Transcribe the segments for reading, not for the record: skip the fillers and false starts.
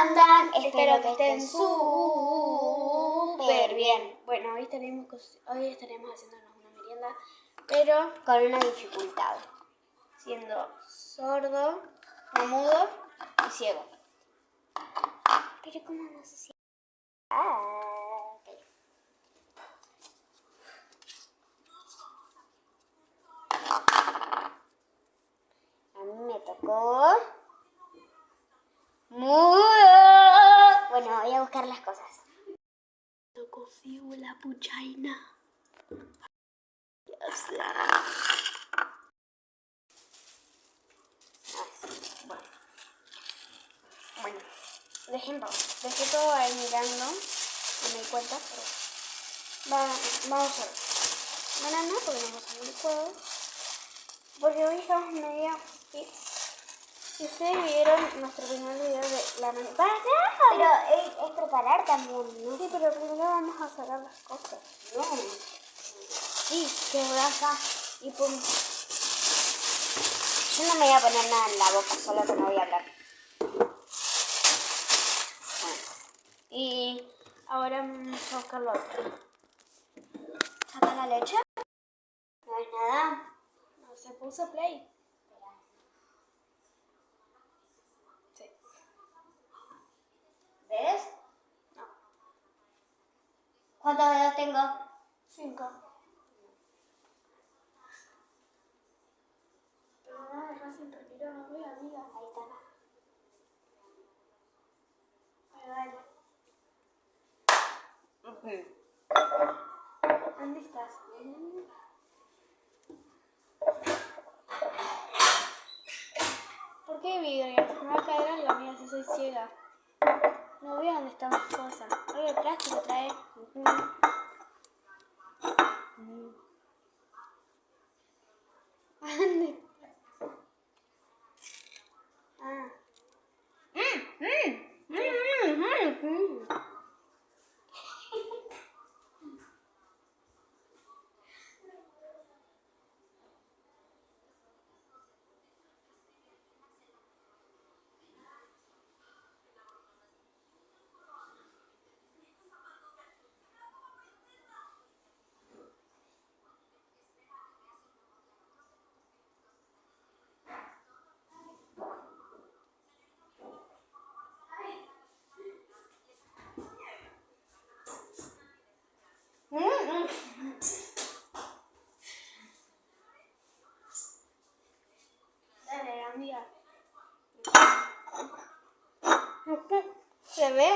andan? Espero que estén súper bien. Bueno, hoy estaremos haciéndonos una merienda, pero Con una dificultad. siendo sordo, no mudo y ciego. Pero ¿cómo no sé si...? Ok. A mí me tocó... mudo. Bueno, voy a buscar las cosas. Tocó la puchaina. Bueno, dejé todo ahí mirando, no me di cuenta, pero vamos a ver. Banana, porque no vamos a ver el juego. Porque hoy estamos medio fits. Si ustedes vieron nuestro primer video de la mañana. ¡Para acá! Pero es preparar también, ¿no? Sí, pero primero vamos a sacar las cosas. No. Sí, que acá y pum. Yo no me voy a poner nada en la boca, solo que no voy a hablar. Y ahora vamos a buscar lo otro. ¿Saca la leche? No es nada. No, se puso play. Sí. ¿Ves? No. ¿Cuántos dedos tengo? 5. Pero no me dejas sin respirar, no veo, amiga. Ahí está. Dale. ¿Dónde estás? ¿Por qué vidrio? Me va a caer en la mía si soy ciega. No veo dónde están las cosas. Oye, el plástico trae. ¿Dónde? Ah. Dale, amiga. ¿Se ve?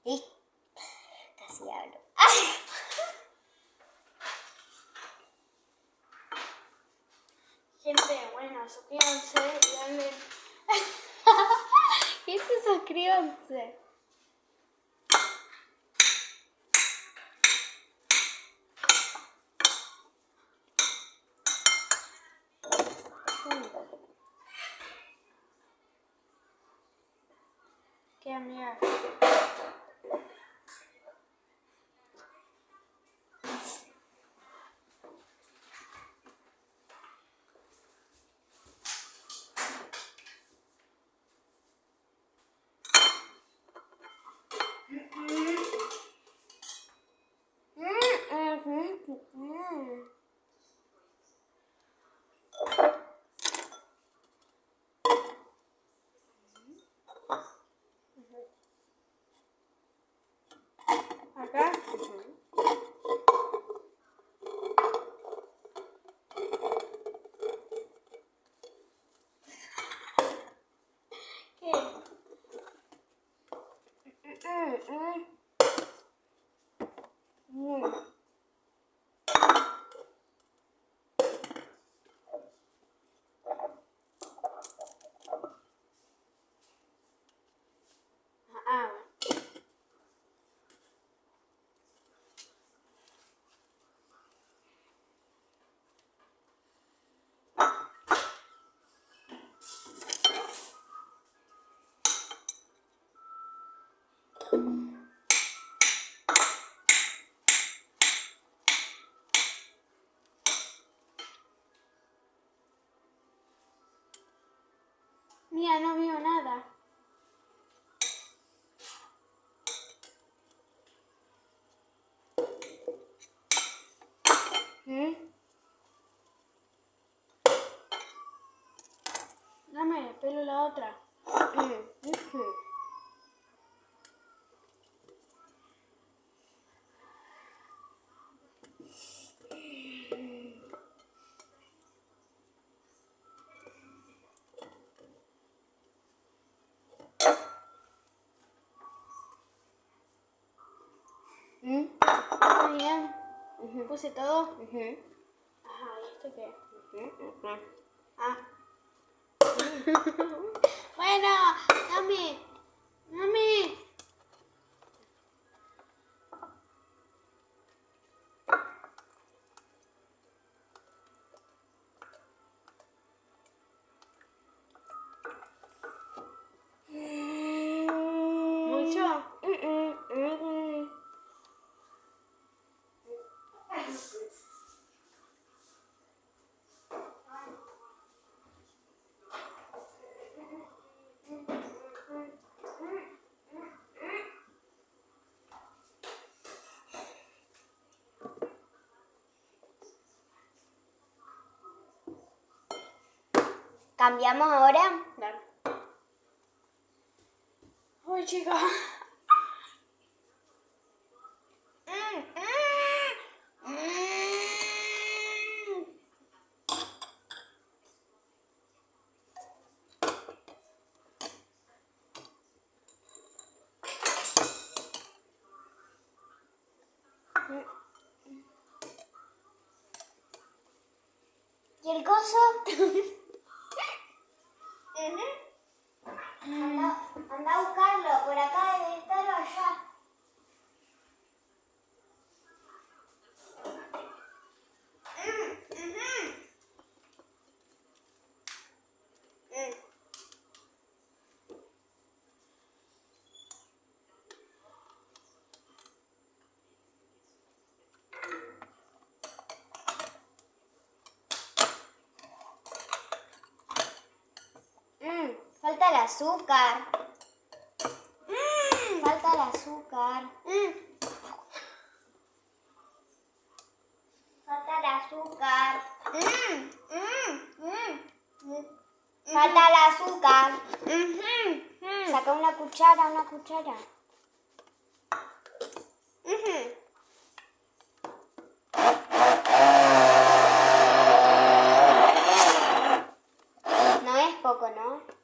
Y casi hablo. Gente, bueno, suscríbanse y denle. Gente, suscríbanse. ¿Qué, amiga? Acá. ¿Qué? Ah, ya no veo nada. Dame, pelo la otra. Está bien. Puse todo. Ajá, ¿y esto qué? Ah. Bueno, dame. Dame. ¿Mucho? ¿Cambiamos ahora? Dale. Uy, chica. ¿Y el coso? Anda a buscarlo, por acá debe estar o allá. Falta el azúcar. Falta el azúcar. Falta el azúcar. Falta el azúcar. Saca una cuchara, una cuchara. No es poco, ¿no?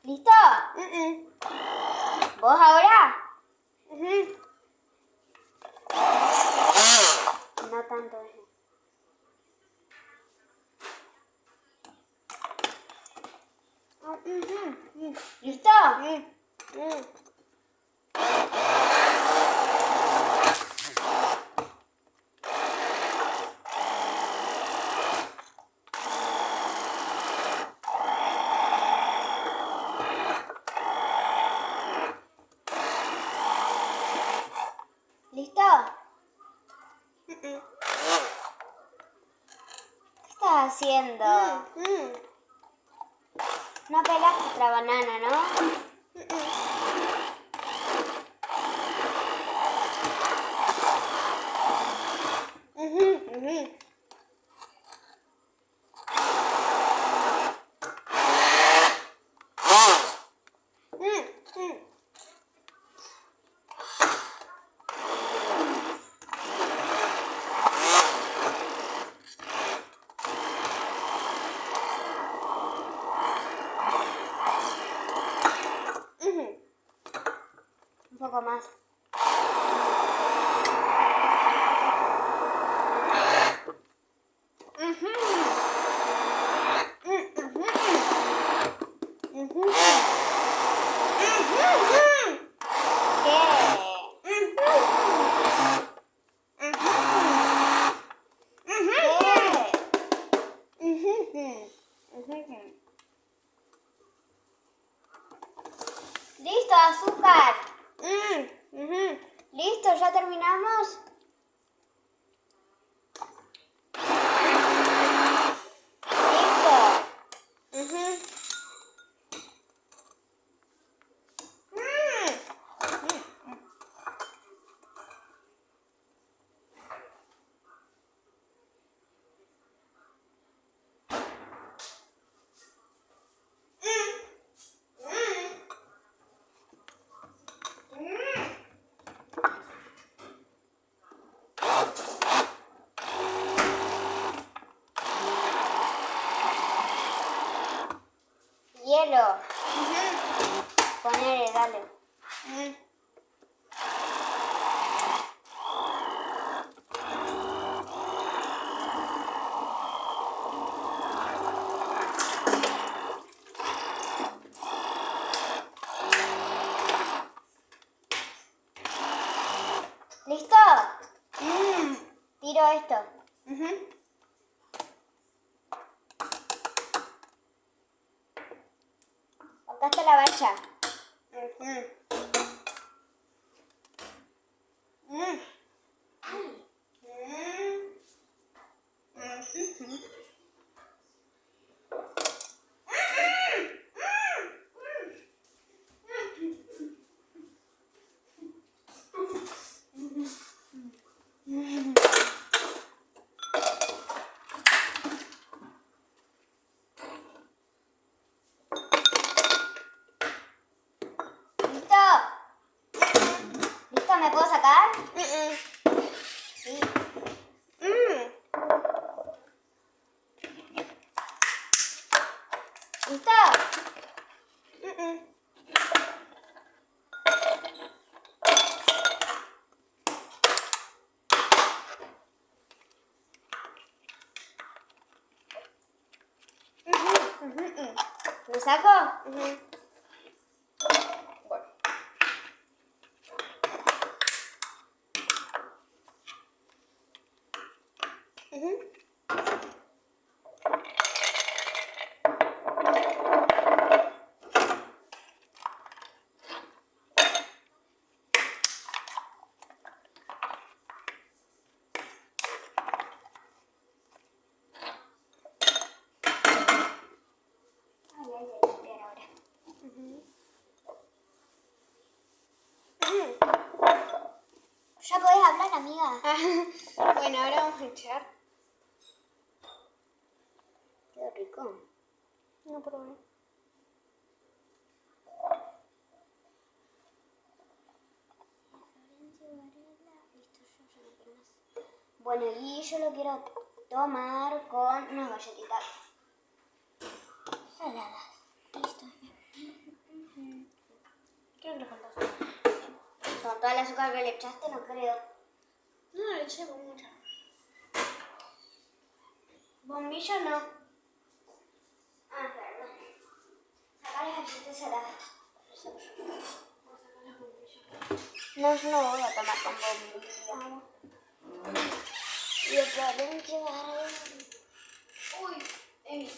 ¿Listo? ¿Vos ahora? No tanto eso. ¿Listo? ¿Listo? ¿Qué estás haciendo? No pelaste otra banana, ¿no? Un poco más. ¿Qué? Listo, azúcar. Listo, ya terminamos. Listo. Hielo. Ponele, dale. ¿Listo? Tiro esto. Acá está la bacha. ¿Listo? ¿Listo? ¿Me puedo sacar? Sí. ¿Listo? ¿Lo saco? Ya podés hablar, amiga. Bueno, ahora vamos a echar. Qué rico. No probé. Bueno, y yo lo quiero tomar con unas galletitas saladas. Listo. ¿Qué le faltas? Con toda el azúcar que le echaste, no creo. No, le eché con mucha. Bombillo no. Ah, perdón. Sacar las galletitas saladas. No, yo no voy a tomar con bombillo. Y el problema es que Uy, Emi.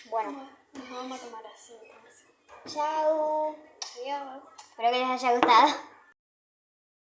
Bueno, Nos vamos a tomar así entonces. chao. Adiós. Espero que les haya gustado.